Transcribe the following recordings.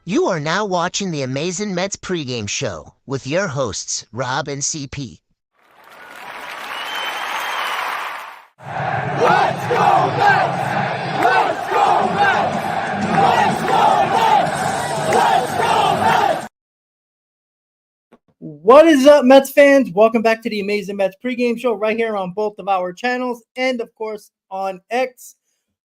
You are now watching the Amazing Mets pregame show with your hosts, Rob and CP. Let's go Mets! Let's go Mets! Let's go Mets! Let's go Mets! What is up, Mets fans? Welcome back to the Amazing Mets pregame show right here on both of our channels and, of course, on X.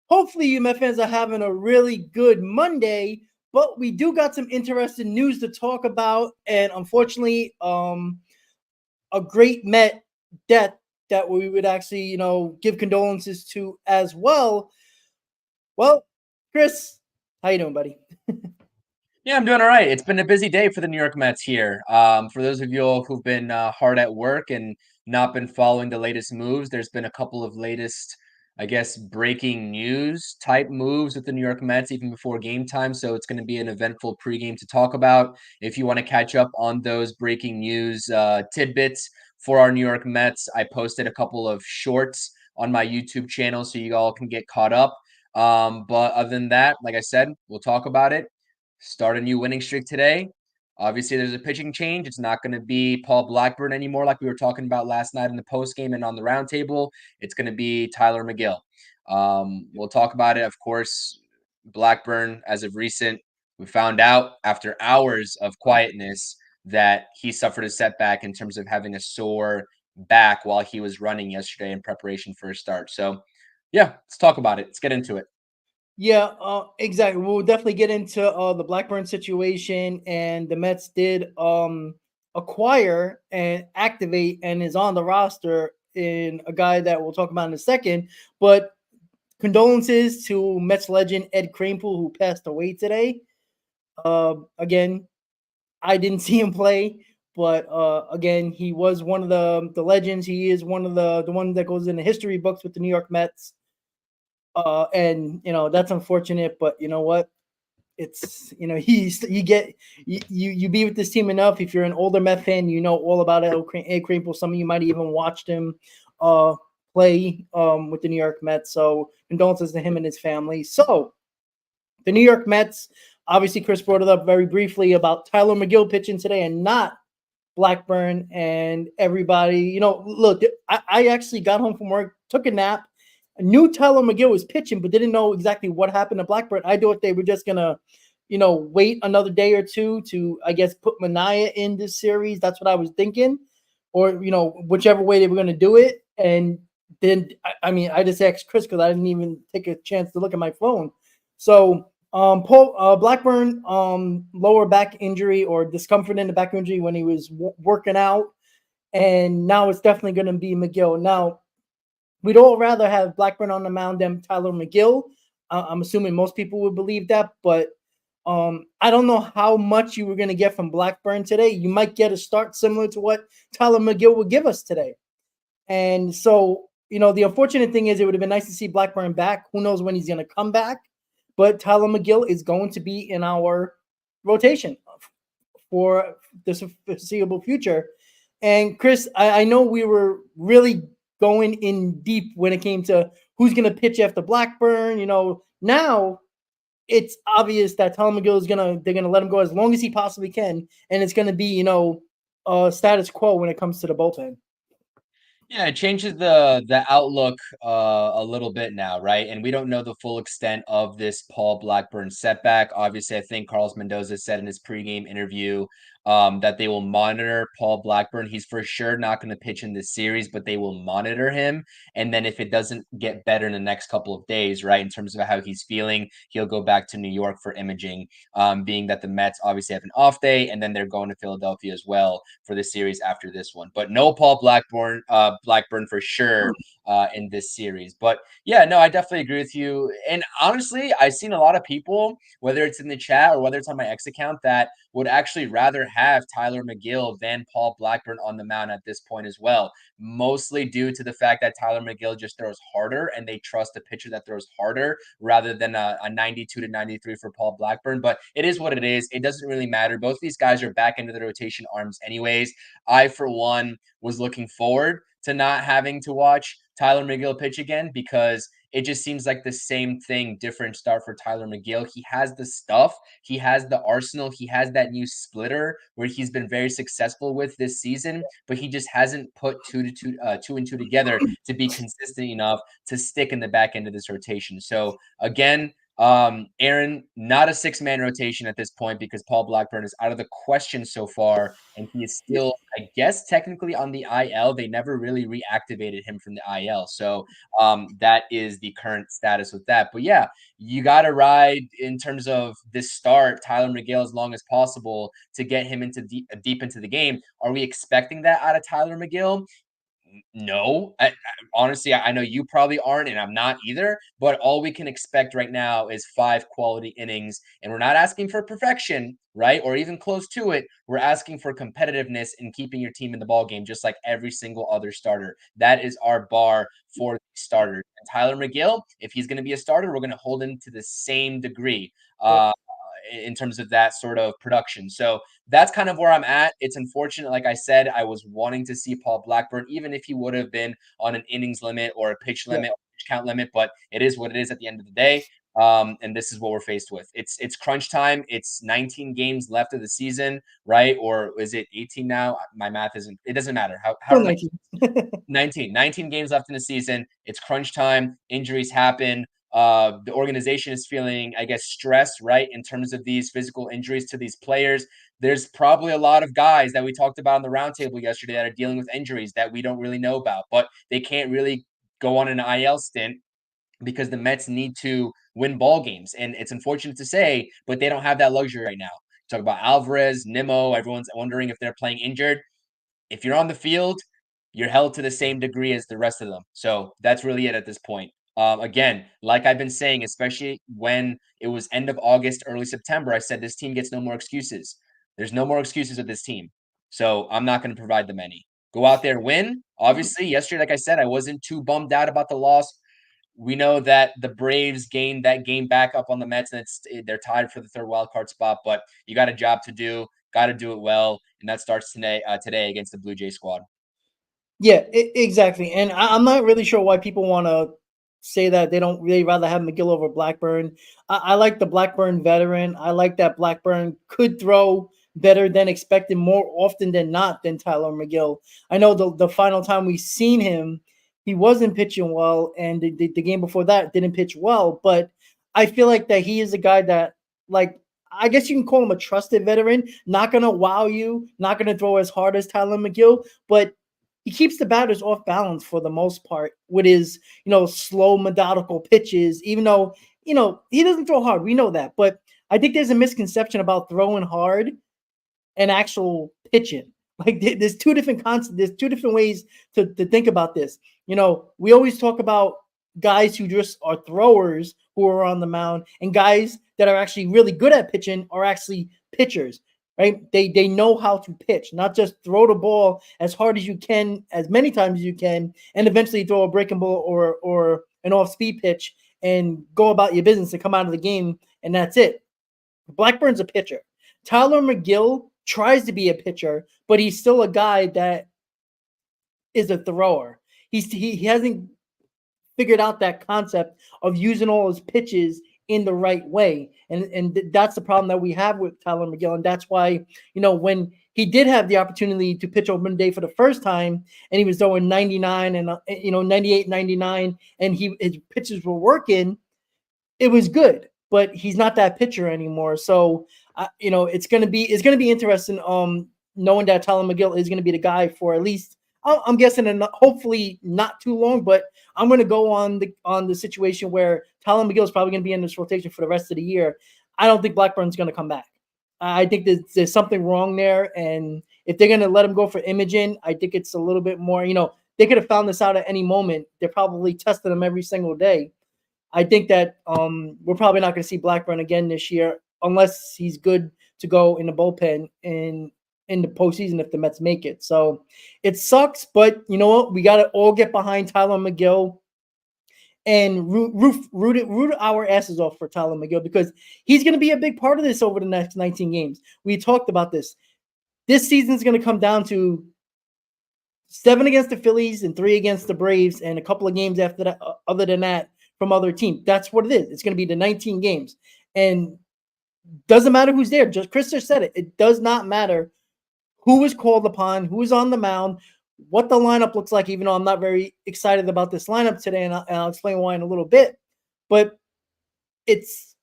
Hopefully, you Mets fans are having a really good Monday, but we do got some interesting news to talk about, and unfortunately, a great Met death that we would actually, give condolences to as well. Well, Chris, how you doing, buddy? Yeah, I'm doing all right. It's been a busy day for the New York Mets here. For those of you all who've been hard at work and not been following the latest moves, there's been a couple of latest, I guess, breaking news type moves with the New York Mets even before game time. So it's going to be an eventful pregame to talk about. If you want to catch up on those breaking news tidbits for our New York Mets, I posted a couple of shorts on my YouTube channel so you all can get caught up. But other than that, like I said, we'll talk about it. Start a new winning streak today. Obviously, there's a pitching change. It's not going to be Paul Blackburn anymore, like we were talking about last night in the post game and on the roundtable. It's going to be Tyler McGill. We'll talk about it, of course. Blackburn, as of recent, we found out after hours of quietness that he suffered a setback in terms of having a sore back while he was running yesterday in preparation for a start. So, yeah, let's talk about it. Let's get into it. Yeah, exactly. We'll definitely get into the Blackburn situation, and the Mets did acquire and activate and is on the roster in a guy that we'll talk about in a second. But condolences to Mets legend Ed Kranepool, who passed away today. Again, I didn't see him play, but again, he was one of the legends. He is one of the one that goes in the history books with the New York Mets. And that's unfortunate, but you know what? It's you be with this team enough. If you're an older Met fan, you know all about Ed Kranepool. Some of you might even watched him play with the New York Mets. So condolences to him and his family. So the New York Mets, obviously, Chris brought it up very briefly about Tyler McGill pitching today and not Blackburn. And everybody, look, I actually got home from work, took a nap. I knew Tyler McGill was pitching, but didn't know exactly what happened to Blackburn. I thought they were just gonna, wait another day or two to, I guess, put Mania in this series. That's what I was thinking, or whichever way they were gonna do it. And then, I just asked Chris because I didn't even take a chance to look at my phone. So, Blackburn, lower back injury or discomfort in the back injury when he was working out, and now it's definitely going to be McGill. Now, we'd all rather have Blackburn on the mound than Tyler McGill. I'm assuming most people would believe that, but I don't know how much you were going to get from Blackburn today. You might get a start similar to what Tyler McGill would give us today. And so, the unfortunate thing is it would have been nice to see Blackburn back. Who knows when he's going to come back? But Tyler McGill is going to be in our rotation for the foreseeable future. And Chris, I know we were really going in deep when it came to who's going to pitch after Blackburn. Now it's obvious that Tyler McGill they're gonna let him go as long as he possibly can, and it's going to be status quo when it comes to the bullpen. Yeah, it changes the outlook a little bit now, right? And we don't know the full extent of this Paul Blackburn setback. Obviously, I think Carlos Mendoza said in his pregame interview that they will monitor Paul Blackburn. He's for sure not going to pitch in this series, but they will monitor him. And then if it doesn't get better in the next couple of days, right, in terms of how he's feeling, he'll go back to New York for imaging. Being that the Mets obviously have an off day, and then they're going to Philadelphia as well for the series after this one. But no Paul Blackburn for sure in this series. But yeah, no, I definitely agree with you. And honestly, I've seen a lot of people, whether it's in the chat or whether it's on my X account, that would actually rather have Tyler McGill than Paul Blackburn on the mound at this point as well. Mostly due to the fact that Tyler McGill just throws harder and they trust a pitcher that throws harder rather than a 92 to 93 for Paul Blackburn. But it is what it is. It doesn't really matter. Both these guys are back into the rotation arms anyways. I, for one, was looking forward to not having to watch Tyler McGill pitch again because it just seems like the same thing, different start for Tyler McGill. He has the stuff, he has the arsenal, he has that new splitter where he's been very successful with this season, but he just hasn't put two and two together to be consistent enough to stick in the back end of this rotation. So again, Aaron, not a 6-man rotation at this point because Paul Blackburn is out of the question so far, and he is still, I guess, technically on the IL. They never really reactivated him from the IL, so that is the current status with that. But yeah, you got to ride in terms of this start, Tyler McGill, as long as possible to get him into deep into the game. Are we expecting that out of Tyler McGill? No, honestly, I know you probably aren't, and I'm not either. But all we can expect right now is 5 quality innings, and we're not asking for perfection, right, or even close to it. We're asking for competitiveness and keeping your team in the ball game, just like every single other starter. That is our bar for starters. And Tyler McGill, if he's going to be a starter, we're going to hold him to the same degree. In terms of that sort of production. So that's kind of where I'm at. It's unfortunate. Like I said, I was wanting to see Paul Blackburn, even if he would have been on an innings limit or a pitch limit or pitch count limit, but it is what it is at the end of the day. And this is what we're faced with. It's crunch time. It's 19 games left of the season, right? Or is it 18 now? My math isn't, it doesn't matter. How 19. 19 games left in the season. It's crunch time. Injuries happen. The organization is feeling, I guess, stress, right, in terms of these physical injuries to these players. There's probably a lot of guys that we talked about on the roundtable yesterday that are dealing with injuries that we don't really know about, but they can't really go on an IL stint because the Mets need to win ball games. And it's unfortunate to say, but they don't have that luxury right now. Talk about Alvarez, Nimmo, everyone's wondering if they're playing injured. If you're on the field, you're held to the same degree as the rest of them. So that's really it at this point. Again, like I've been saying, especially when it was end of August, early September, I said this team gets no more excuses. There's no more excuses with this team. So I'm not going to provide them any. Go out there, win. Obviously, yesterday, like I said, I wasn't too bummed out about the loss. We know that the Braves gained that game back up on the Mets, and they're tied for the third wild card spot. But you got a job to do, got to do it well, and that starts today against the Blue Jay squad. Yeah, exactly. And I'm not really sure why people want to say that they don't really rather have McGill over Blackburn. I like the Blackburn veteran. I like that Blackburn could throw better than expected more often than not than Tyler McGill. I know the final time we seen him, he wasn't pitching well, and the game before that didn't pitch well. But I feel like that he is a guy that, like, I guess you can call him a trusted veteran. Not gonna wow you, not gonna throw as hard as Tyler McGill, but he keeps the batters off balance for the most part with his, slow, methodical pitches, even though, he doesn't throw hard. We know that. But I think there's a misconception about throwing hard and actual pitching. Like, there's two different concepts. There's two different ways to think about this. We always talk about guys who just are throwers who are on the mound, and guys that are actually really good at pitching are actually pitchers. Right? They know how to pitch, not just throw the ball as hard as you can, as many times as you can, and eventually throw a breaking ball or an off-speed pitch and go about your business and come out of the game, and that's it. Blackburn's a pitcher. Tyler McGill tries to be a pitcher, but he's still a guy that is a thrower. He hasn't figured out that concept of using all his pitches in the right way. And that's the problem that we have with Tyler McGill. And that's why, when he did have the opportunity to pitch opening day for the first time, and he was throwing 99 and, 98, 99, and his pitches were working, it was good. But he's not that pitcher anymore. So, it's going to be interesting knowing that Tyler McGill is going to be the guy for at least, I'm guessing, hopefully not too long, but I'm going to go on the situation where Tyler McGill is probably going to be in this rotation for the rest of the year. I don't think Blackburn's going to come back. I think there's something wrong there, and if they're going to let him go for imaging, I think it's a little bit more. They could have found this out at any moment. They're probably testing him every single day. I think that we're probably not going to see Blackburn again this year unless he's good to go in the bullpen in the postseason if the Mets make it. So it sucks, but you know what? We got to all get behind Tyler McGill and root our asses off for Tyler McGill, because he's going to be a big part of this over the next 19 games. We talked about this. This season is going to come down to 7 against the Phillies and 3 against the Braves, and a couple of games after that, other than that, from other teams. That's what it is. It's going to be the 19 games. And doesn't matter who's there. Just Chris just said it. It does not matter who is called upon, who is on the mound, what the lineup looks like, even though I'm not very excited about this lineup today, and I'll explain why in a little bit. But it's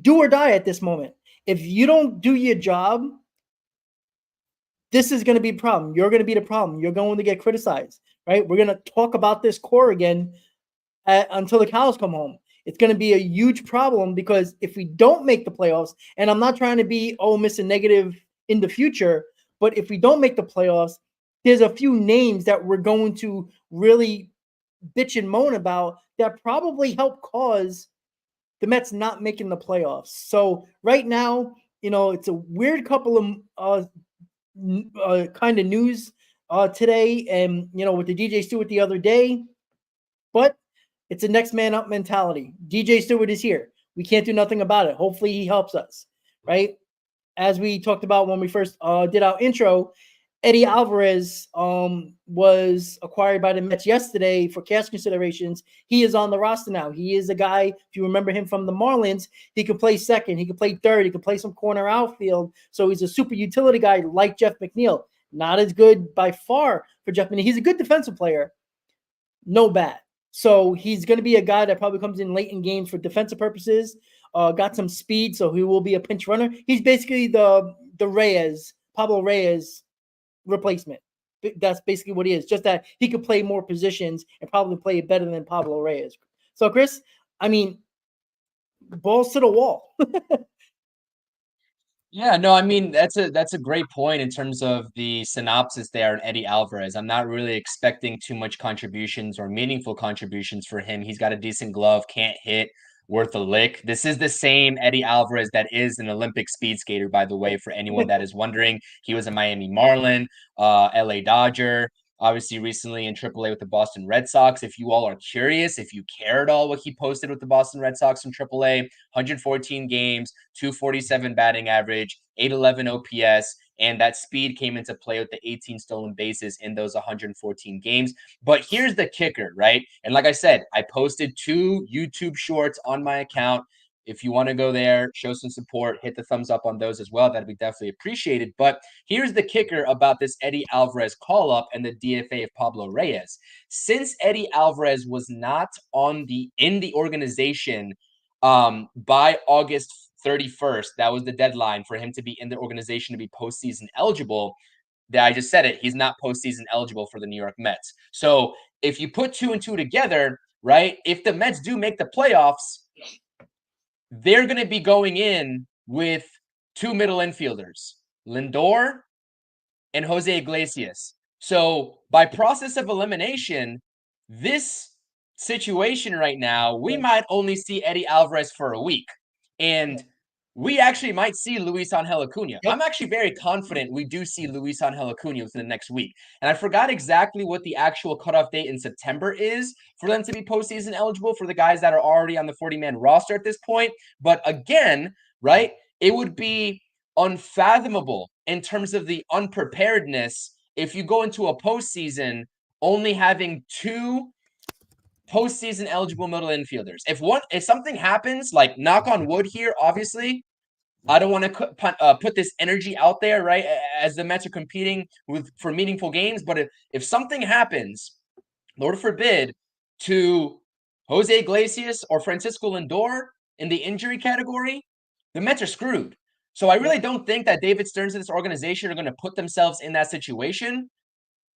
do or die at this moment. If you don't do your job, this is going to be a problem. You're going to be the problem. You're going to get criticized, right? We're going to talk about this core again until the cows come home. It's going to be a huge problem because if we don't make the playoffs, and I'm not trying to be Mr. Negative in the future, but if we don't make the playoffs, there's a few names that we're going to really bitch and moan about that probably help cause the Mets not making the playoffs. So right now, it's a weird couple of kind of news today, and with the DJ Stewart the other day, but it's a next man up mentality. DJ Stewart is here. We can't do nothing about it. Hopefully he helps us, right? As we talked about when we first did our intro, Eddie Alvarez was acquired by the Mets yesterday for cash considerations. He is on the roster now. He is a guy, if you remember him from the Marlins, he can play second, he can play third, he can play some corner outfield. So he's a super utility guy like Jeff McNeil. Not as good by far for Jeff McNeil. He's a good defensive player, no bat. So he's going to be a guy that probably comes in late in games for defensive purposes. Got some speed, so he will be a pinch runner. He's basically the Pablo Reyes replacement. That's basically what he is. Just that he could play more positions and probably play better than Pablo Reyes. So, Chris, I mean, balls to the wall. Yeah, no, I mean that's a great point in terms of the synopsis there in Eddie Alvarez. I'm not really expecting too much contributions or meaningful contributions for him. He's got a decent glove, can't hit, worth a lick. This is the same Eddie Alvarez that is an Olympic speed skater, by the way, for anyone that is wondering. He was a Miami Marlin, LA Dodger, obviously recently in AAA with the Boston Red Sox. If you all are curious, if you care at all what he posted with the Boston Red Sox in AAA, 114 games, 247 batting average, 811 OPS, and that speed came into play with the 18 stolen bases in those 114 games. But here's the kicker, right? And like I said, I posted 2 YouTube shorts on my account. If you want to go there, show some support, hit the thumbs up on those as well. That'd be definitely appreciated. But here's the kicker about this Eddie Alvarez call-up and the DFA of Pablo Reyes. Since Eddie Alvarez was not in the organization by August 31st, that was the deadline for him to be in the organization to be postseason eligible. That I just said it, he's not postseason eligible for the New York Mets. So if you put 2 and 2 together, right, if the Mets do make the playoffs, they're going to be going in with 2 middle infielders, Lindor and Jose Iglesias. So by process of elimination, this situation right now, we might only see Eddie Alvarez for a week. And we actually might see Luis Angel Acuna. Yep. I'm actually very confident we do see Luis Angel Acuna within the next week. And I forgot exactly what the actual cutoff date in September is for them to be postseason eligible for the guys that are already on the 40-man roster at this point. But again, right, it would be unfathomable in terms of the unpreparedness if you go into a postseason only having 2 postseason eligible middle infielders. If something happens, like knock on wood here, obviously, I don't want to put this energy out there, right? As the Mets are competing for meaningful games, but if something happens, Lord forbid, to Jose Iglesias or Francisco Lindor in the injury category, the Mets are screwed. So I really don't think that David Stearns and this organization are going to put themselves in that situation.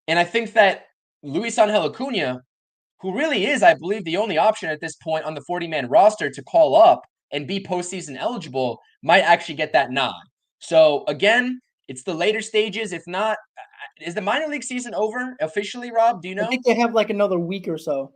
And I think that Luis Angel Acuna, who really is, I believe, the only option at this point on the 40-man roster to call up and be postseason eligible, might actually get that nod. So again, it's the later stages. If not, is the minor league season over officially, Rob? Do you know? I think they have like another week or so.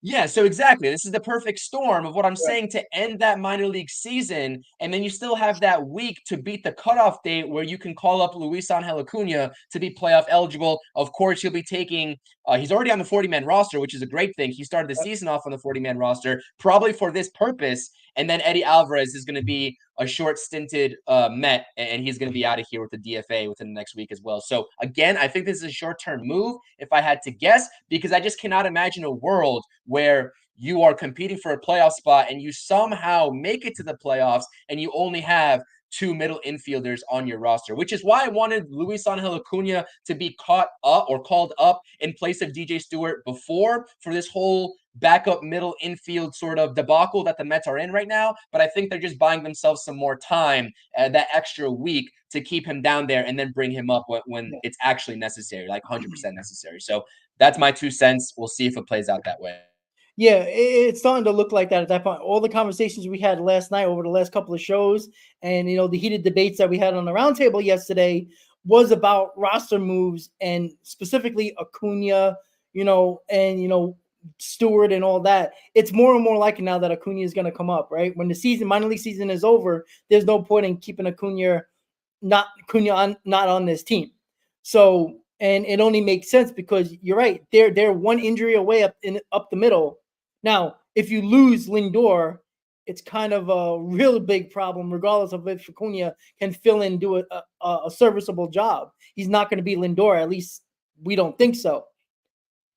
Yeah, so exactly. This is the perfect storm of what I'm saying to end that minor league season. And then you still have that week to beat the cutoff date where you can call up Luis Angel Acuna to be playoff eligible. Of course, he'll be taking he's already on the 40-man roster, which is a great thing. He started the season off on the 40-man roster, probably for this purpose. And then Eddie Alvarez is going to be a short-stinted Met, and he's going to be out of here with the DFA within the next week as well. So again, I think this is a short-term move, if I had to guess, because I just cannot imagine a world where you are competing for a playoff spot and you somehow make it to the playoffs and you only have two middle infielders on your roster, which is why I wanted Luis Angel Acuna to be caught up or called up in place of DJ Stewart before for this whole backup middle infield sort of debacle that the Mets are in right now. But I think they're just buying themselves some more time, that extra week to keep him down there and then bring him up when it's actually necessary, like 100% necessary. So that's my 2 cents. We'll see if it plays out that way. Yeah, it's starting to look like that at that point. All the conversations we had last night over the last couple of shows, and the heated debates that we had on the roundtable yesterday was about roster moves and specifically Acuna, and Stewart and all that. It's more and more likely now that Acuna is going to come up, right? When the minor league season is over, there's no point in keeping Acuna not on this team. So, and it only makes sense because you're right. They're one injury away up the middle. Now, if you lose Lindor, it's kind of a real big problem, regardless of if Acuna can fill in, do a serviceable job. He's not going to be Lindor. At least we don't think so.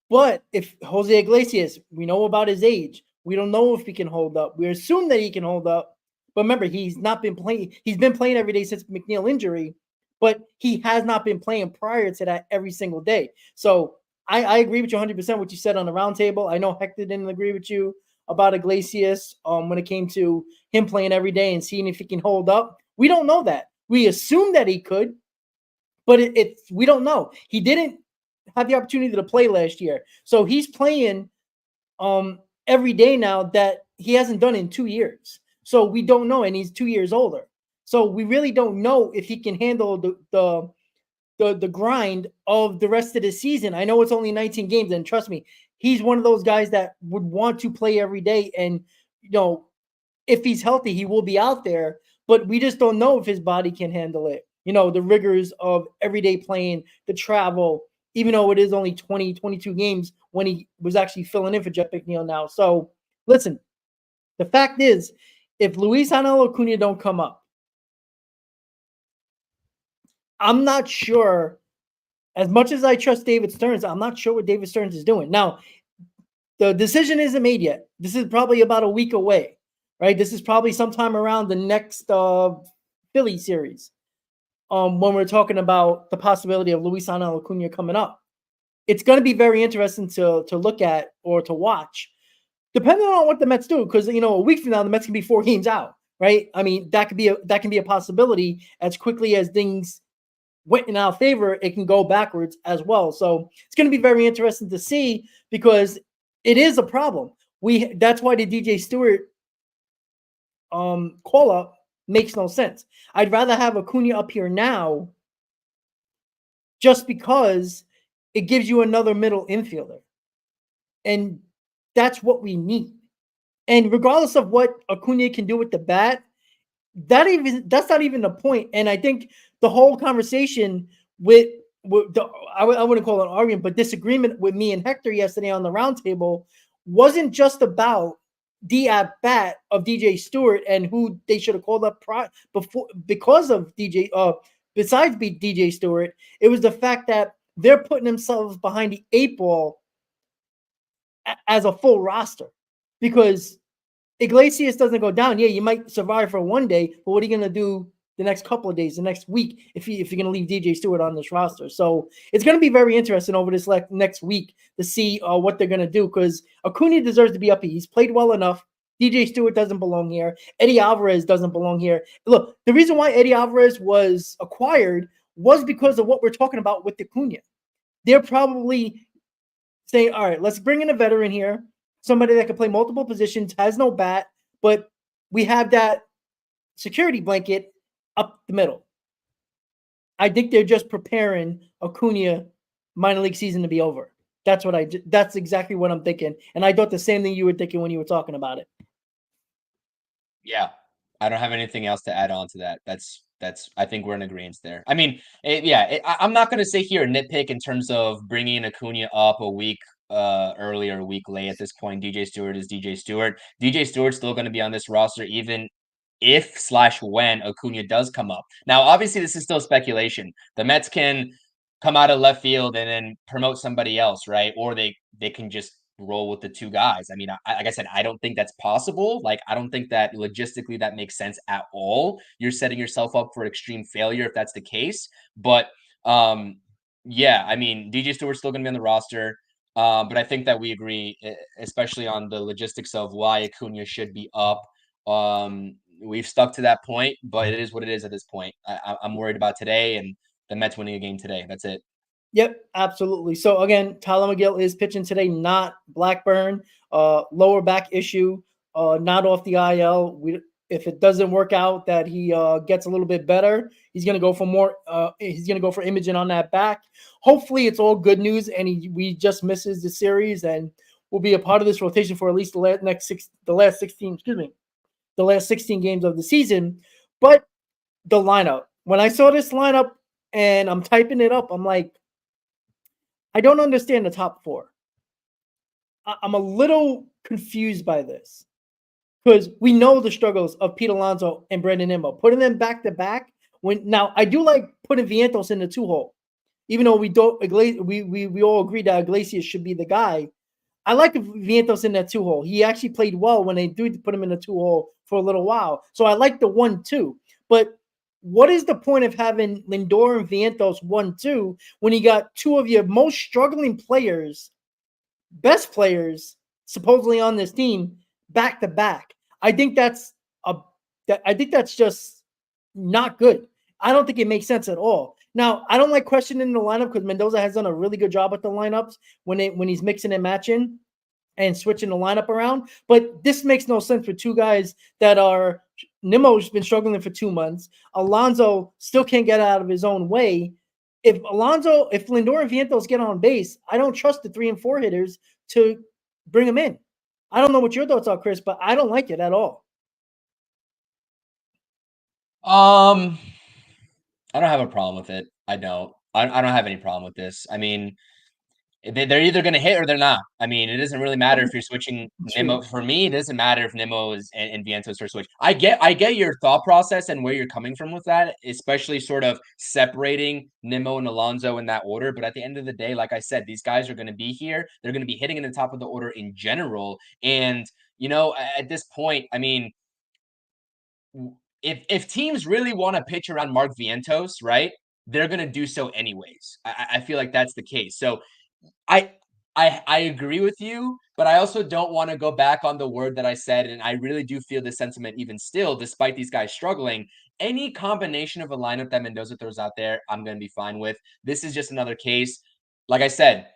But if Jose Iglesias, we know about his age. We don't know if he can hold up. We assume that he can hold up. But remember, he's not been playing. He's been playing every day since McNeil injury, but he has not been playing prior to that every single day. So I agree with you 100% what you said on the roundtable. I know Hector didn't agree with you about Iglesias when it came to him playing every day and seeing if he can hold up. We don't know that. We assume that he could, but we don't know. He didn't have the opportunity to play last year. So he's playing every day now that he hasn't done in 2 years. So we don't know, and he's 2 years older. So we really don't know if he can handle the grind of the rest of the season. I know it's only 19 games, and trust me, he's one of those guys that would want to play every day. And, if he's healthy, he will be out there, but we just don't know if his body can handle it. The rigors of everyday playing, the travel, even though it is only 20, 22 games when he was actually filling in for Jeff McNeil now. So listen, the fact is, if Luis Angel Acuna don't come up, I'm not sure, as much as I trust David Stearns, I'm not sure what David Stearns is doing. Now, the decision isn't made yet. This is probably about a week away, right? This is probably sometime around the next Philly series when we're talking about the possibility of Luis Angel Acuna coming up. It's going to be very interesting to look at or to watch, depending on what the Mets do, because a week from now the Mets can be 4 games out, right? I mean, that can be a possibility. As quickly as things went in our favor, it can go backwards as well. So it's going to be very interesting to see, because it is a problem. That's why the DJ Stewart call up makes no sense. I'd rather have Acuna up here now, just because it gives you another middle infielder, and that's what we need. And regardless of what Acuna can do with the bat, that's not even the point. And I think the whole conversation I wouldn't call it an argument, but disagreement with me and Hector yesterday on the roundtable wasn't just about the at bat of DJ Stewart and who they should have called up before because of DJ. Besides DJ Stewart, it was the fact that they're putting themselves behind the 8 ball as a full roster, because Iglesias doesn't go down. Yeah, you might survive for one day, but what are you going to do the next couple of days, the next week, if you're going to leave DJ Stewart on this roster? So it's going to be very interesting over this next week to see what they're going to do, because Acuna deserves to be up here. He's played well enough. DJ Stewart doesn't belong here. Eddie Alvarez doesn't belong here. Look, the reason why Eddie Alvarez was acquired was because of what we're talking about with Acuna. They're probably saying, all right, let's bring in a veteran here, somebody that can play multiple positions, has no bat, but we have that security blanket up the middle. I think they're just preparing Acuna minor league season to be over. That's exactly what I'm thinking. And I thought the same thing you were thinking when you were talking about it. Yeah, I don't have anything else to add on to that. That's I think we're in agreement there. I mean, I'm not going to sit here and nitpick in terms of bringing Acuna up a week early or week late at this point. DJ Stewart is DJ Stewart. DJ Stewart's still going to be on this roster even if/when Acuna does come up. Now, obviously, this is still speculation. The Mets can come out of left field and then promote somebody else, right? Or they can just roll with the two guys. I mean, like I said, I don't think that's possible. Like, I don't think that logistically that makes sense at all. You're setting yourself up for extreme failure if that's the case. But yeah, I mean, DJ Stewart's still going to be on the roster. But I think that we agree, especially on the logistics of why Acuna should be up. We've stuck to that point, but it is what it is at this point. I'm worried about today and the Mets winning a game today. That's it. Yep, absolutely. So again, Tyler McGill is pitching today, not Blackburn. Lower back issue, not off the IL. If it doesn't work out that he gets a little bit better, he's going to go for more. He's going to go for imaging on that back. Hopefully, it's all good news, and we just misses the series, and will be a part of this rotation for at least the last 16 games of the season. But the lineup, when I saw this lineup and I'm typing it up, I'm like, I don't understand the top four. I'm a little confused by this because we know the struggles of Pete Alonso and Brandon Nimmo. Putting them back to back. Now I do like putting Vientos in the 2-hole, even though we all agree that Iglesias should be the guy. I like Vientos in that 2-hole. He actually played well when they do put him in the 2-hole for a little while. So I like the 1-2. But what is the point of having Lindor and Vientos 1-2 when you got two of your most struggling players, best players, supposedly on this team, back to back? I think that's just not good. I don't think it makes sense at all. Now, I don't like questioning the lineup because Mendoza has done a really good job with the lineups when he's mixing and matching and switching the lineup around. But this makes no sense for two guys that are – Nimmo's been struggling for 2 months. Alonso still can't get out of his own way. If Lindor and Vientos get on base, I don't trust the 3 and 4 hitters to bring them in. I don't know what your thoughts are, Chris, but I don't like it at all. I don't have a problem with it. I don't have any problem with this. I mean, they're either going to hit or they're not. I mean, it doesn't really matter if you're switching Nimmo. For me, it doesn't matter if Nimmo and Vientos are switched. I get your thought process and where you're coming from with that, especially sort of separating Nimmo and Alonso in that order. But at the end of the day, like I said, these guys are going to be here. They're going to be hitting in the top of the order in general. And, at this point, I mean, if teams really want to pitch around Mark Vientos, right, they're going to do so anyways. I feel like that's the case. So I agree with you, but I also don't want to go back on the word that I said, and I really do feel this sentiment even still, despite these guys struggling. Any combination of a lineup that Mendoza throws out there, I'm going to be fine with. This is just another case. Like I said,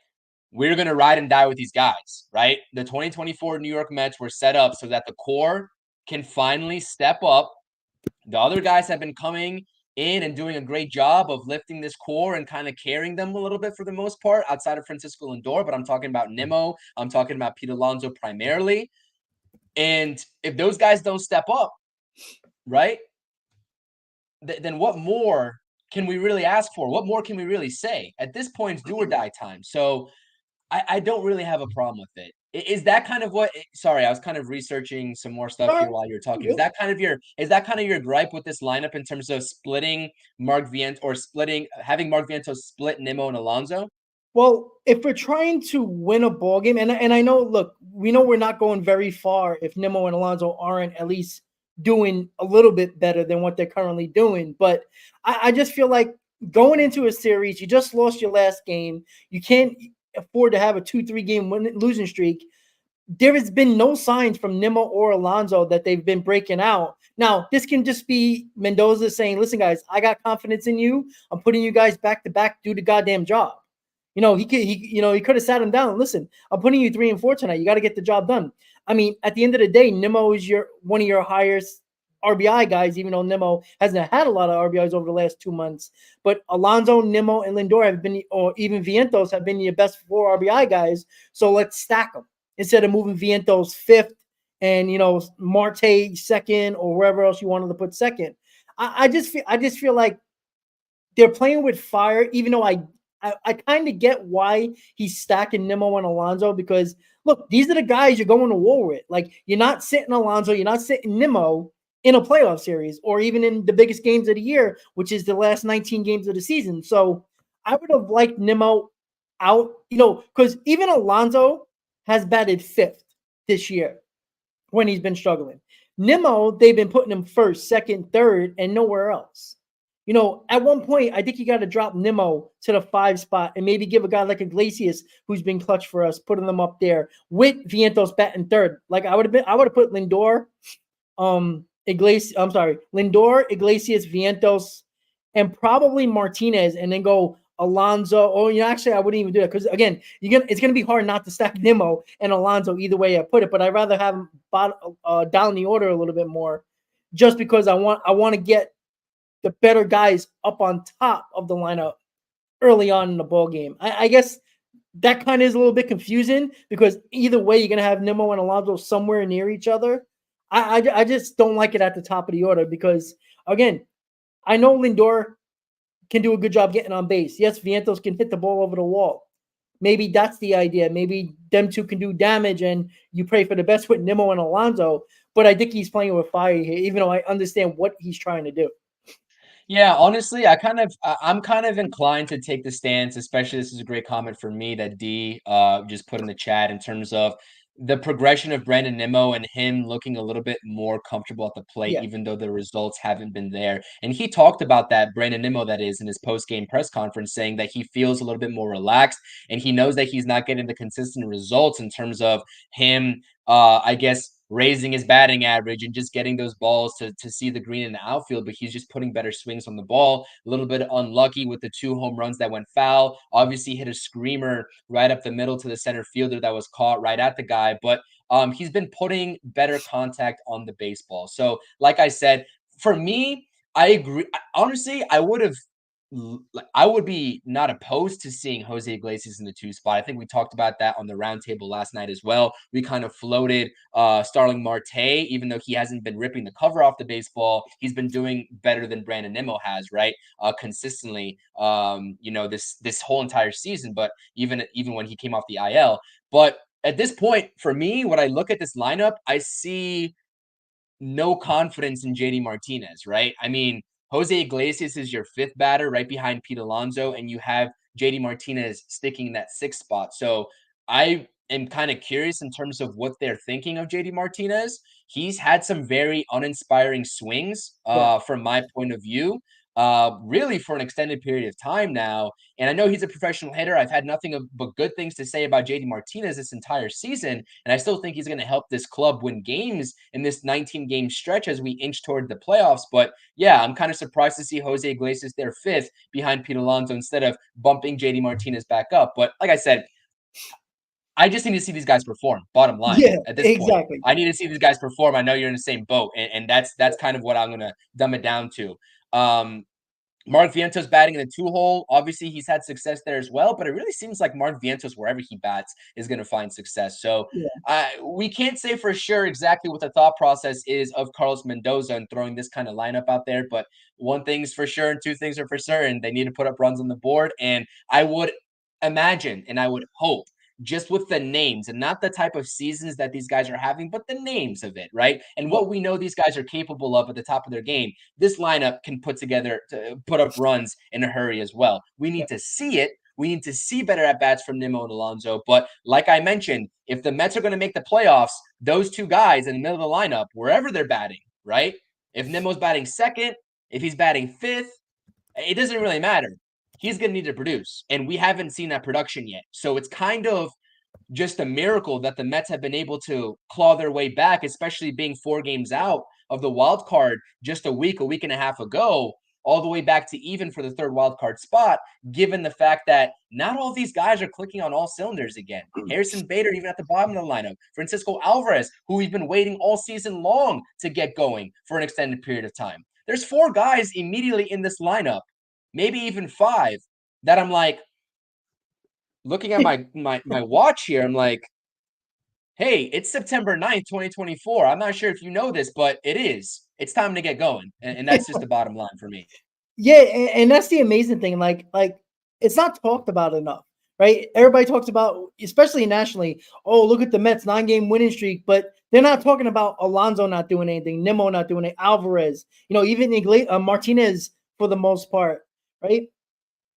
we're going to ride and die with these guys, right? The 2024 New York Mets were set up so that the core can finally step up. The other guys have been coming in and doing a great job of lifting this core and kind of carrying them a little bit for the most part outside of Francisco Lindor. But I'm talking about Nimmo. I'm talking about Pete Alonso primarily. And if those guys don't step up, right, then what more can we really ask for? What more can we really say? At this point, it's do or die time. So I don't really have a problem with it. Is that kind of what? Sorry, I was kind of researching some more stuff here while you were talking. Is that kind of your gripe with this lineup in terms of splitting having Mark Vientos split Nimmo and Alonso? Well, if we're trying to win a ball game, and I know, look, we know we're not going very far if Nimmo and Alonso aren't at least doing a little bit better than what they're currently doing. But I just feel like going into a series, you just lost your last game. You can't afford to have a 2-3 game losing streak. There has been no signs from Nimmo or Alonso that they've been breaking out. Now, this can just be Mendoza saying, listen, guys, I got confidence in you. I'm putting you guys back to back, do the goddamn job. He could have sat him down and listen, I'm putting you 3 and 4 tonight. You got to get the job done. I mean, at the end of the day, Nimmo is one of your highest RBI guys, even though Nimmo hasn't had a lot of RBIs over the last 2 months. But Alonso, Nimmo, and Lindor have been, or even Vientos have been your best 4 RBI guys. So let's stack them instead of moving Vientos 5th and Marte 2nd or wherever else you wanted to put 2nd. I just feel like they're playing with fire, even though I kind of get why he's stacking Nimmo and Alonso, because look, these are the guys you're going to war with. Like, you're not sitting Alonso, you're not sitting Nimmo in a playoff series or even in the biggest games of the year, which is the last 19 games of the season. So I would have liked Nimmo out, because even Alonso has batted fifth this year when he's been struggling. Nimmo, they've been putting him first, second, third, and nowhere else. At one point, I think you got to drop Nimmo to the 5 spot and maybe give a guy like Iglesias, who's been clutch for us, putting them up there with Vientos batting third. Like, I would have put Lindor, Lindor, Iglesias, Vientos, and probably Martinez, and then go Alonso. Oh, actually, I wouldn't even do that, because again, it's gonna be hard not to stack Nimmo and Alonso either way I put it. But I'd rather have them down the order a little bit more, just because I want to get the better guys up on top of the lineup early on in the ball game. I guess that kind of is a little bit confusing, because either way, you're gonna have Nimmo and Alonso somewhere near each other. I just don't like it at the top of the order, because again, I know Lindor can do a good job getting on base. Yes, Vientos can hit the ball over the wall. Maybe that's the idea. Maybe them two can do damage, and you pray for the best with Nimmo and Alonso. But I think he's playing with fire here, even though I understand what he's trying to do. Yeah, honestly, I'm kind of inclined to take the stance, especially this is a great comment for me that D just put in the chat in terms of the progression of Brandon Nimmo and him looking a little bit more comfortable at the plate, Yeah. even though the results haven't been there. And he talked about that, Brandon Nimmo, that is, in his post-game press conference, saying that he feels a little bit more relaxed and he knows that he's not getting the consistent results in terms of him, I guess, raising his batting average and just getting those balls to see the green in the outfield, but he's just putting better swings on the ball. A little bit unlucky with the 2 home runs that went foul. Obviously hit a screamer right up the middle to the center fielder that was caught right at the guy, but he's been putting better contact on the baseball. So like I said, for me, I agree. Honestly, I would be not opposed to seeing Jose Iglesias in the 2 spot. I think we talked about that on the roundtable last night as well. We kind of floated Starling Marte, even though he hasn't been ripping the cover off the baseball. He's been doing better than Brandon Nimmo has, right? Consistently, this whole entire season, but even when he came off the IL. But at this point, for me, when I look at this lineup, I see no confidence in JD Martinez, right? I mean, Jose Iglesias is your 5th batter right behind Pete Alonso, and you have JD Martinez sticking in that 6th spot. So I am kind of curious in terms of what they're thinking of JD Martinez. He's had some very uninspiring swings from my point of view, really for an extended period of time now. And I know he's a professional hitter. I've had nothing but good things to say about JD Martinez this entire season. And I still think he's going to help this club win games in this 19-game stretch as we inch toward the playoffs. But yeah, I'm kind of surprised to see Jose Iglesias there 5th behind Pete Alonso instead of bumping JD Martinez back up. But like I said, I just need to see these guys perform. Bottom line, Yeah, at this point, exactly. I need to see these guys perform. I know you're in the same boat, and that's kind of what I'm gonna dumb it down to. Mark Vientos batting in the 2-hole. Obviously, he's had success there as well, but it really seems like Mark Vientos, wherever he bats, is going to find success. So we can't say for sure exactly what the thought process is of Carlos Mendoza and throwing this kind of lineup out there. But one thing's for sure and 2 things are for certain. They need to put up runs on the board. And I would imagine and I would hope, just with the names and not the type of seasons that these guys are having, but the names of it, right? And what we know these guys are capable of at the top of their game, this lineup can put up runs in a hurry as well. We need to see it. We need to see better at bats from Nimmo and Alonso. But like I mentioned, if the Mets are going to make the playoffs, those 2 guys in the middle of the lineup, wherever they're batting, right? If Nimmo's batting 2nd, if he's batting 5th, it doesn't really matter. He's going to need to produce. And we haven't seen that production yet. So it's kind of just a miracle that the Mets have been able to claw their way back, especially being 4 games out of the wild card just a week and a half ago, all the way back to even for the 3rd wild card spot, given the fact that not all these guys are clicking on all cylinders again. Harrison Bader, even at the bottom of the lineup. Francisco Alvarez, who we've been waiting all season long to get going for an extended period of time. There's 4 guys immediately in this lineup, maybe even 5, that I'm like, looking at my watch here, I'm like, hey, it's September 9th, 2024. I'm not sure if you know this, but it is. It's time to get going. And that's just the bottom line for me. Yeah, and that's the amazing thing. Like it's not talked about enough, right? Everybody talks about, especially nationally, oh, look at the Mets 9-game winning streak, but they're not talking about Alonso not doing anything, Nimmo not doing it, Alvarez, even Martinez for the most part, right?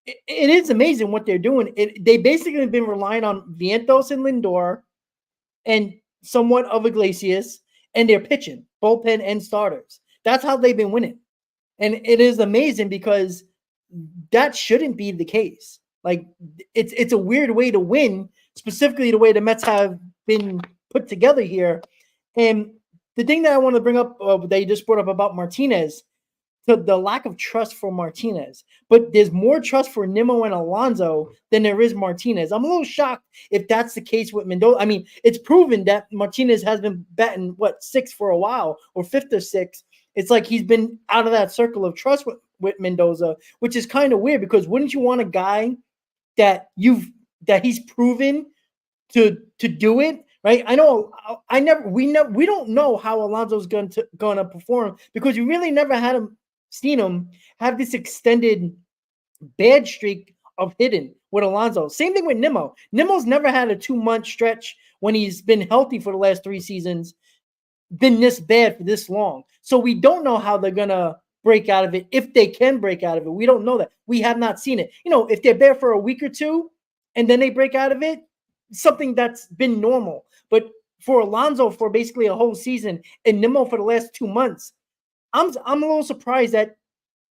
It is amazing what they're doing. They basically have been relying on Vientos and Lindor and somewhat of Iglesias, and they're pitching, bullpen and starters. That's how they've been winning. And it is amazing because that shouldn't be the case. Like, it's a weird way to win, specifically the way the Mets have been put together here. And the thing that I want to bring up that you just brought up about Martinez, the lack of trust for Martinez. But there's more trust for Nimmo and Alonso than there is Martinez. I'm a little shocked if that's the case with Mendoza. I mean, it's proven that Martinez has been batting, sixth for a while, or fifth or sixth. It's like he's been out of that circle of trust with Mendoza, which is kind of weird, because wouldn't you want a guy that he's proven to do it, right? I know we don't know how Alonso's gonna perform, because we really never seen him have this extended bad streak of hitting with Alonso. Same thing with Nimmo. Nimmo's never had a 2-month stretch when he's been healthy for the last 3 seasons, been this bad for this long. So we don't know how they're gonna break out of it, if they can break out of it. We don't know that. We have not seen it. If they're bad for a week or two and then they break out of it, something that's been normal. But for Alonso for basically a whole season and Nimmo for the last 2 months, I'm a little surprised that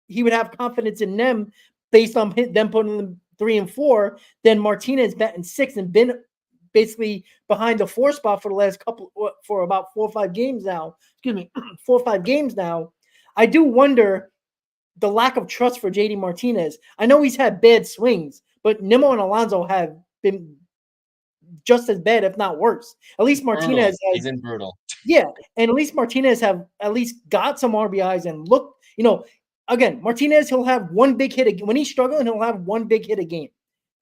he would have confidence in them based on them putting them 3 and 4. Then Martinez batting 6 and been basically behind the 4 spot for the last for about 4 or 5 games now. 4 or 5 games now. I do wonder the lack of trust for JD Martinez. I know he's had bad swings, but Nimmo and Alonso have been just as bad, if not worse. At least Martinez he's in brutal. Yeah, and at least Martinez have at least got some RBIs and look, again, Martinez, he'll have one big hit when he's struggling, he'll have one big hit a game.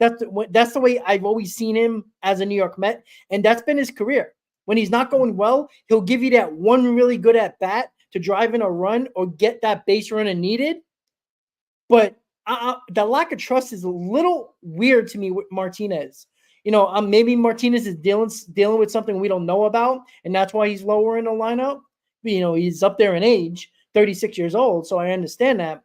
That's the way I've always seen him as a New York Met, and that's been his career. When he's not going well, he'll give you that one really good at bat to drive in a run or get that base runner needed. But the lack of trust is a little weird to me with Martinez. Maybe Martinez is dealing with something we don't know about, and that's why he's lower in the lineup. He's up there in age, 36 years old, so I understand that.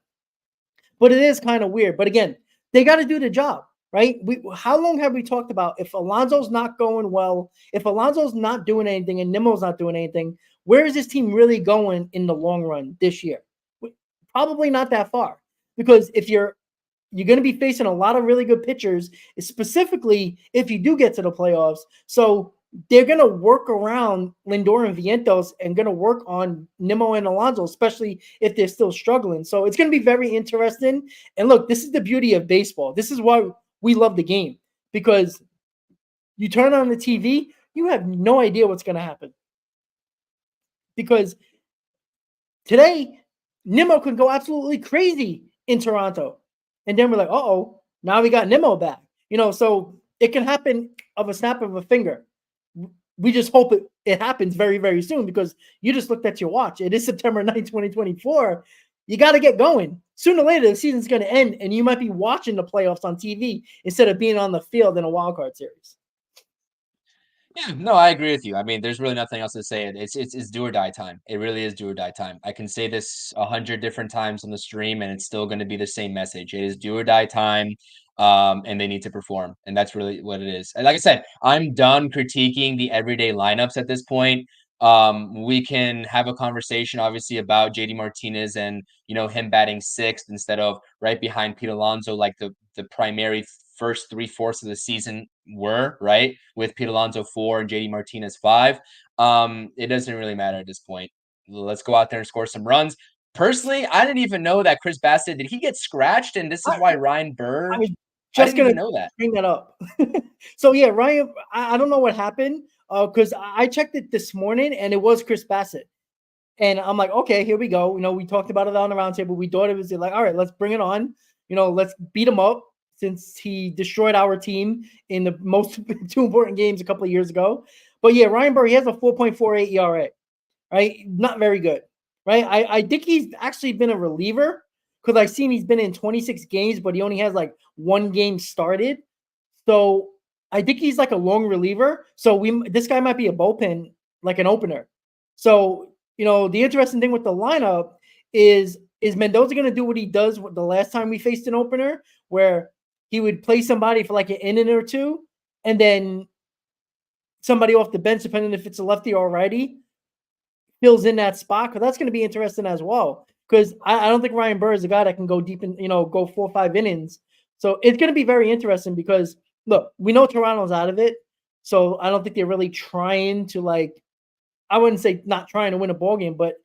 But it is kind of weird. But again, they got to do the job, right? How long have we talked about if Alonso's not going well, if Alonso's not doing anything and Nimmo's not doing anything, where is this team really going in the long run this year? Probably not that far, because if you're going to be facing a lot of really good pitchers, specifically if you do get to the playoffs. So they're going to work around Lindor and Vientos and going to work on Nimmo and Alonso, especially if they're still struggling. So it's going to be very interesting. And look, this is the beauty of baseball. This is why we love the game, because you turn on the TV, you have no idea what's going to happen. Because today, Nimmo could go absolutely crazy in Toronto. And then we're like, uh-oh, now we got Nimmo back. So it can happen of a snap of a finger. We just hope it happens very, very soon, because you just looked at your watch. It is September 9th, 2024. You got to get going. Sooner or later, the season's going to end, and you might be watching the playoffs on TV instead of being on the field in a wild card series. Yeah, no, I agree with you. I mean, there's really nothing else to say. It's do or die time. It really is do or die time. I can say this 100 different times on the stream, and it's still going to be the same message. It is do or die time, and they need to perform, and that's really what it is. And like I said, I'm done critiquing the everyday lineups at this point. We can have a conversation, obviously, about JD Martinez and him batting 6th instead of right behind Pete Alonso, like the primary first 3/4 of the season were, right, with Pete Alonso 4 and JD Martinez 5. It doesn't really matter at this point. Let's go out there and score some runs. Personally, I didn't even know that Chris Bassett, did he get scratched? And this is why Ryan Burr, I was I just didn't going even to know that. bring that up. So, yeah, Ryan, I don't know what happened, because I checked it this morning, and it was Chris Bassett. And I'm like, okay, here we go. We talked about it on the roundtable. We thought it was like, all right, let's bring it on. Let's beat him up, since he destroyed our team in the most 2 important games a couple of years ago. But yeah, Ryan Burr, he has a 4.48 ERA, right? Not very good, right? I think he's actually been a reliever, because I've seen he's been in 26 games, but he only has like 1 game started. So I think he's like a long reliever. So this guy might be a bullpen, like an opener. So, the interesting thing with the lineup is Mendoza going to do what he does the last time we faced an opener, where he would play somebody for like an inning or two, and then somebody off the bench, depending if it's a lefty or a righty, fills in that spot? Because that's going to be interesting as well. Because I don't think Ryan Burr is a guy that can go deep and go 4 or 5 innings. So it's going to be very interesting because look, we know Toronto's out of it, so I don't think they're really trying to I wouldn't say not trying to win a ball game, but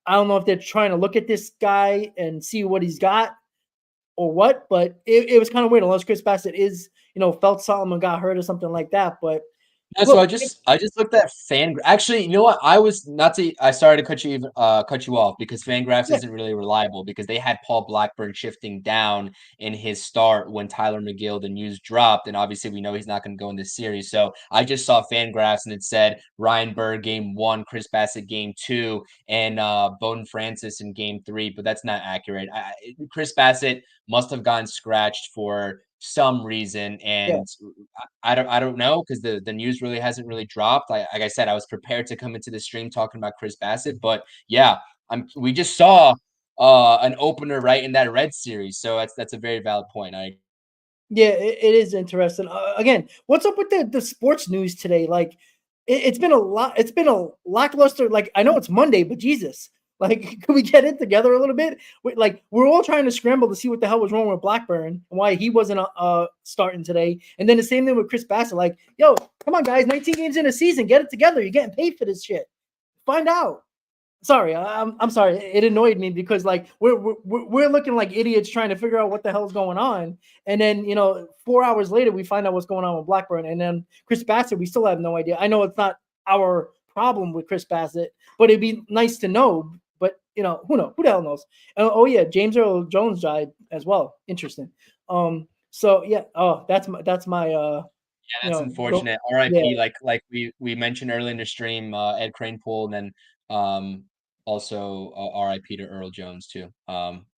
I don't know if they're trying to look at this guy and see what he's got or what. But it was kind of weird, unless Chris Bassett is felt Solomon got hurt or something like that. But No, so I just looked at Actually, you know what? I started to cut you off because Fangraphs isn't really reliable because they had Paul Blackburn shifting down in his start when Tyler McGill, the news dropped, and obviously we know he's not going to go in this series. So I just saw Fangraphs and it said Ryan Burr game 1, Chris Bassett game 2, and Bowden Francis in game 3, but that's not accurate. Chris Bassett must have gotten scratched for some reason, and I don't know because the news really hasn't really dropped. Like I said, I was prepared to come into the stream talking about Chris Bassett, but yeah, we just saw an opener right in that Red series, so that's a very valid point. Yeah, it is interesting. Again, what's up with the sports news today? Like, it's been a lot. It's been a lackluster. Like, I know it's Monday, but Jesus, like, can we get it together a little bit? We're all trying to scramble to see what the hell was wrong with Blackburn and why he wasn't starting today. And then the same thing with Chris Bassett. Like, yo, come on, guys, 19 games in a season, get it together. You're getting paid for this shit. Find out. Sorry, I'm sorry. It annoyed me because we're looking like idiots trying to figure out what the hell's going on, and then 4 hours later we find out what's going on with Blackburn, and then Chris Bassett, we still have no idea. I know it's not our problem with Chris Bassett, but it'd be nice to know. But who the hell knows? Oh yeah, James Earl Jones died as well. Interesting. So yeah. Oh, that's my. Yeah, that's unfortunate. R.I.P. Yeah. Like we mentioned earlier in the stream, Ed Kranepool, and then also R.I.P. to Earl Jones too.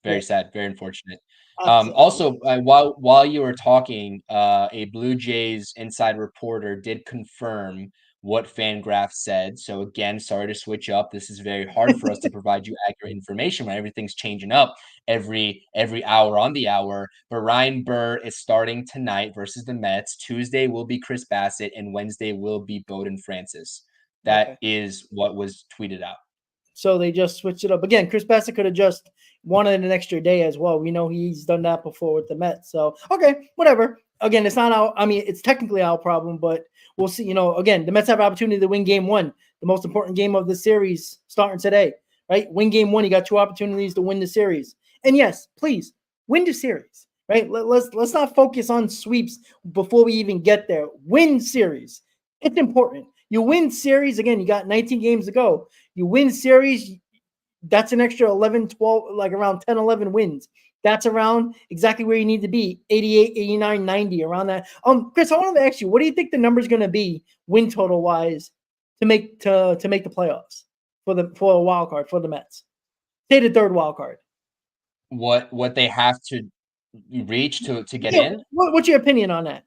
Very sad, very unfortunate. Also, while you were talking, a Blue Jays inside reporter did confirm what Fangraphs said. So again, sorry to switch up. This is very hard for us to provide you accurate information when everything's changing up every hour on the hour. But Ryan Burr is starting tonight versus the Mets. Tuesday will be Chris Bassett, and Wednesday will be Bowden Francis. That is what was tweeted out. So they just switched it up. Again, Chris Bassett could have just wanted an extra day as well. We know he's done that before with the Mets. So, okay, whatever. Again, it's not it's technically our problem, but we'll see. Again, the Mets have an opportunity to win game 1, the most important game of the series starting today, right? Win game 1. You got 2 opportunities to win the series. And yes, please win the series, right? Let's not focus on sweeps before we even get there. Win series. It's important. You win series, again, you got 19 games to go. You win series, that's an extra 11, 12, like around 10, 11 wins. That's around exactly where you need to be, 88, 89, 90, around that. Chris, I wanted to ask you, what do you think the number's going to be win total wise to make the playoffs for a wild card for the Mets? Say the third wild card. What they have to reach to get in? What's your opinion on that?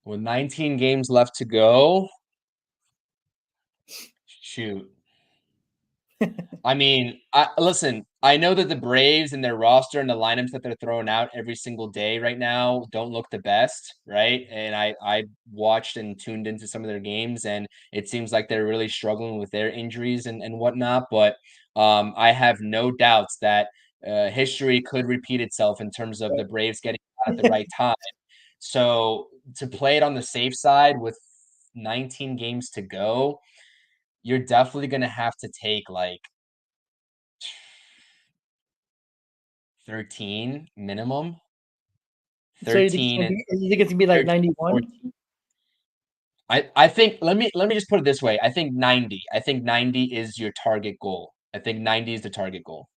With 19 games left to go, shoot. I mean, listen, I know that the Braves and their roster and the lineups that they're throwing out every single day right now don't look the best, right? And I watched and tuned into some of their games, and it seems like they're really struggling with their injuries and whatnot. But I have no doubts that history could repeat itself in terms of the Braves getting out at the right time. So to play it on the safe side with 19 games to go, you're definitely going to have to take like 13 minimum. 13. So you think it's gonna be like 91? I think let me just put it this way. I think 90. I think 90 is your target goal. I think 90 is the target goal.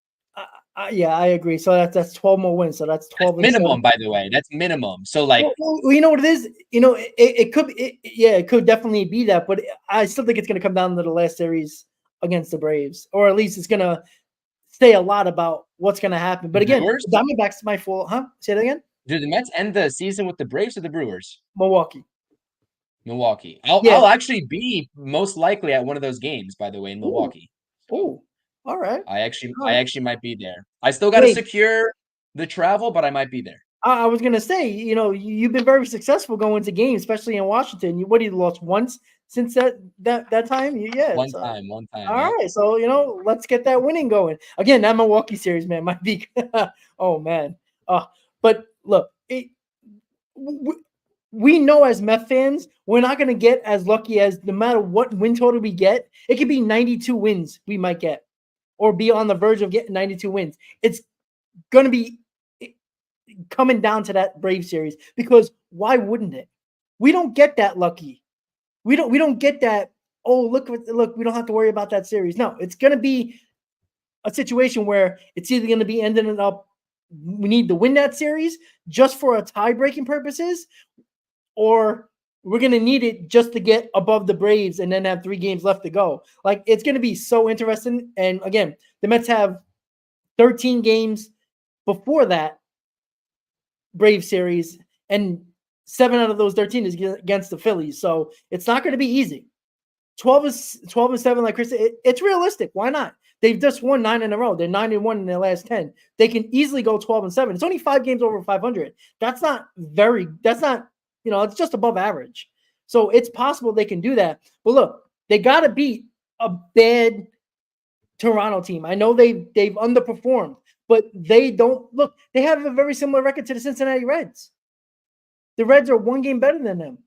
Yeah, I agree. So that's 12 more wins. So that's 12 that's minimum, by the way. That's minimum. So like, well, you know what it is. It could. It could definitely be that. But I still think it's going to come down to the last series against the Braves, or at least it's going to say a lot about what's going to happen. But The again, Brewers? the Diamondbacks might fall. Huh? Say that again. Do the Mets end the season with the Braves or the Brewers? Milwaukee. Milwaukee. Yeah. I'll actually be most likely at one of those games, by the way, in Ooh. Milwaukee. Ooh. All right. I actually All I right. actually might be there. I still got to Wait. secure the travel, but I might be there. I was gonna say, you've been very successful going to games, especially in Washington. You lost once since that time? Yeah. One So, time, all yep. right. So, let's get that winning going. Again, that Milwaukee series, man, might be oh man. But look, we know as Mets fans, we're not gonna get as lucky as no matter what win total we get, it could be 92 wins we might get, or be on the verge of getting 92 wins. It's gonna be coming down to that Brave series, because why wouldn't it? We don't get that lucky. We don't get that. Oh, look, we don't have to worry about that series. No, it's going to be a situation where it's either going to be ending up we need to win that series just for a tie-breaking purposes, or we're going to need it just to get above the Braves and then have 3 games left to go. Like, it's going to be so interesting. And again, the Mets have 13 games before that Brave series, and 7 out of those 13 is against the Phillies. So it's not going to be easy. 12 and 7, like Chris, it's realistic. Why not? They've just won 9 in a row. They're 9-1 in their last 10. They can easily go 12 and 7. It's only 5 games over 500. That's not, it's just above average. So it's possible they can do that. But look, they got to beat a bad Toronto team. I know they've underperformed, but they have a very similar record to the Cincinnati Reds. The Reds are 1 game better than them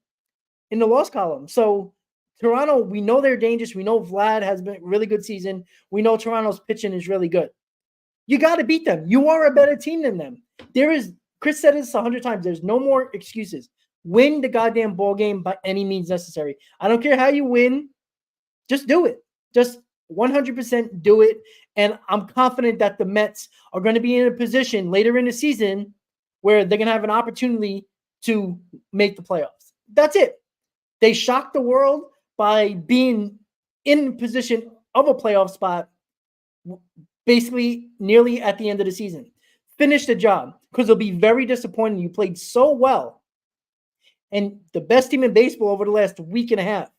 in the loss column. So Toronto, we know they're dangerous. We know Vlad has been a really good season. We know Toronto's pitching is really good. You got to beat them. You are a better team than them. Chris said this 100 times. There's no more excuses. Win the goddamn ball game by any means necessary. I don't care how you win. Just do it. Just 100% do it. And I'm confident that the Mets are going to be in a position later in the season where they're going to have an opportunity to make the playoffs. That's it. They shocked the world by being in position of a playoff spot basically nearly at the end of the season. Finish the job, because it'll be very disappointing. You played so well and the best team in baseball over the last week and a half,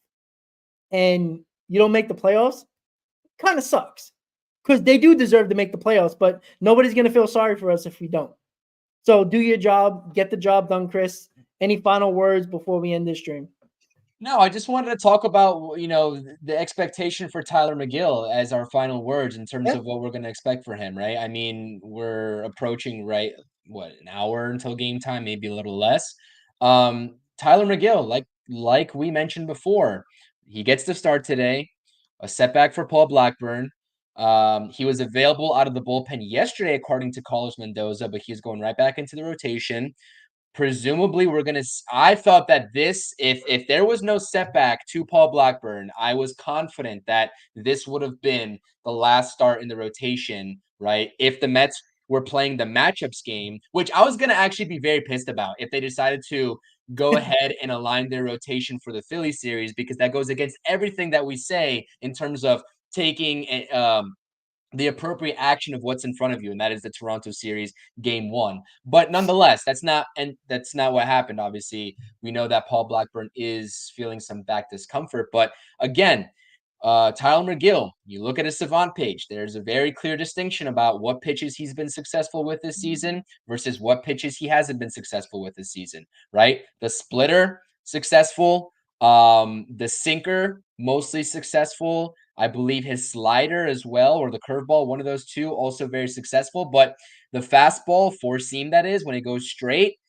and you don't make the playoffs. Kind of sucks, because they do deserve to make the playoffs, but nobody's going to feel sorry for us if we don't. So do your job, get the job done, Chris. Any final words before we end this stream? No, I just wanted to talk about, the expectation for Tyler McGill as our final words in terms of what we're going to expect for him, right? I mean, we're approaching, right, an hour until game time, maybe a little less. Tyler McGill, like we mentioned before, he gets to start today. A setback for Paul Blackburn. He was available out of the bullpen yesterday, according to Carlos Mendoza, but he's going right back into the rotation. Presumably, I thought that if there was no setback to Paul Blackburn, I was confident that this would have been the last start in the rotation, right? If the Mets were playing the matchups game, which I was going to actually be very pissed about if they decided to go ahead and align their rotation for the Philly series, because that goes against everything that we say in terms of taking the appropriate action of what's in front of you, and that is the Toronto series game 1. But nonetheless, that's not what happened. Obviously, we know that Paul Blackburn is feeling some back discomfort, but again, Tyler McGill, you look at his Savant page, there's a very clear distinction about what pitches he's been successful with this season versus what pitches he hasn't been successful with this season, right? The splitter, successful. The sinker, mostly successful. I believe his slider as well, or the curveball, one of those two, also very successful. But the fastball, 4-seam that is, when it goes straight,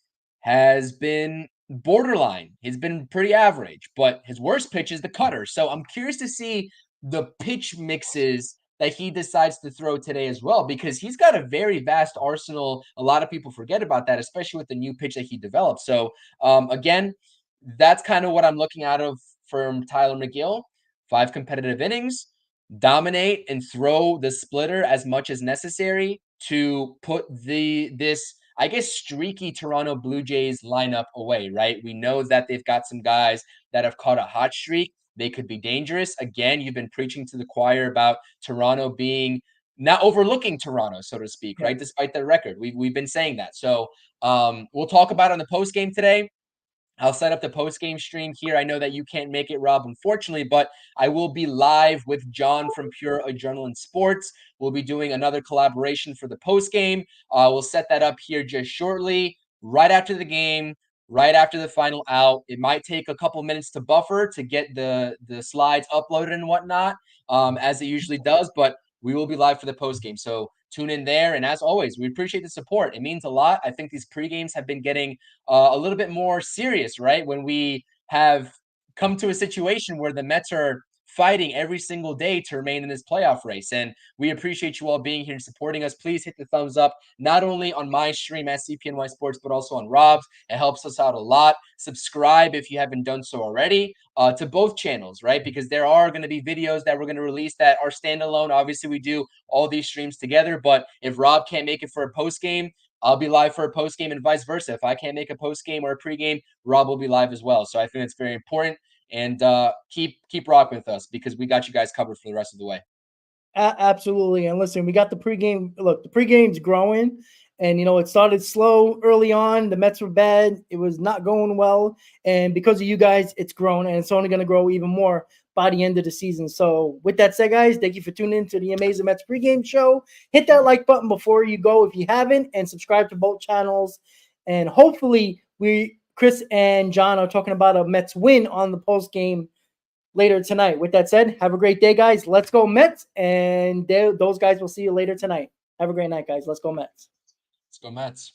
has been borderline. He's been pretty average, but his worst pitch is the cutter. So I'm curious to see the pitch mixes that he decides to throw today as well, because he's got a very vast arsenal. A lot of people forget about that, especially with the new pitch that he developed. So again, that's kind of what I'm looking out of from Tyler McGill. 5 competitive innings, dominate and throw the splitter as much as necessary to put this, I guess, streaky Toronto Blue Jays lineup away, right? We know that they've got some guys that have caught a hot streak. They could be dangerous. Again, you've been preaching to the choir about Toronto being not overlooking Toronto, so to speak, right? Despite their record, we've been saying that. So we'll talk about it on the post game today. I'll set up the post-game stream here. I know that you can't make it, Rob, unfortunately, but I will be live with John from Pure Adrenaline Sports. We'll be doing another collaboration for the post-game. We'll set that up here just shortly, right after the game, right after the final out. It might take a couple minutes to buffer to get the slides uploaded and whatnot, as it usually does, but we will be live for the post-game. So tune in there. And as always, we appreciate the support. It means a lot. I think these pre-games have been getting a little bit more serious, right? When we have come to a situation where the Mets are fighting every single day to remain in this playoff race. And we appreciate you all being here and supporting us. Please hit the thumbs up, not only on my stream at CPNY Sports, but also on Rob's. It helps us out a lot. Subscribe if you haven't done so already to both channels, right? Because there are going to be videos that we're going to release that are standalone. Obviously, we do all these streams together, but if Rob can't make it for a post game, I'll be live for a post game and vice versa. If I can't make a post game or a pregame, Rob will be live as well. So I think it's very important. And keep rocking with us because we got you guys covered for the rest of the way. Absolutely. And listen, we got the pregame. Look, the pregame's growing. And, it started slow early on. The Mets were bad. It was not going well. And because of you guys, it's grown. And it's only going to grow even more by the end of the season. So with that said, guys, thank you for tuning in to the Amazing Mets pregame show. Hit that like button before you go if you haven't. And subscribe to both channels. And hopefully Chris and John are talking about a Mets win on the post game later tonight. With that said, have a great day, guys. Let's go Mets. And those guys will see you later tonight. Have a great night, guys. Let's go Mets. Let's go Mets.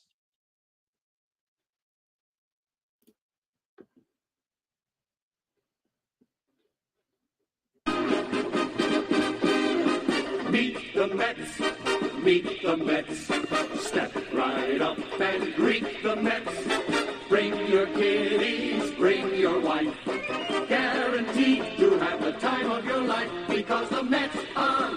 Meet the Mets, meet the Mets. Step right up and greet the Mets. Bring your kiddies, bring your wife. Guaranteed to have the time of your life because the Mets are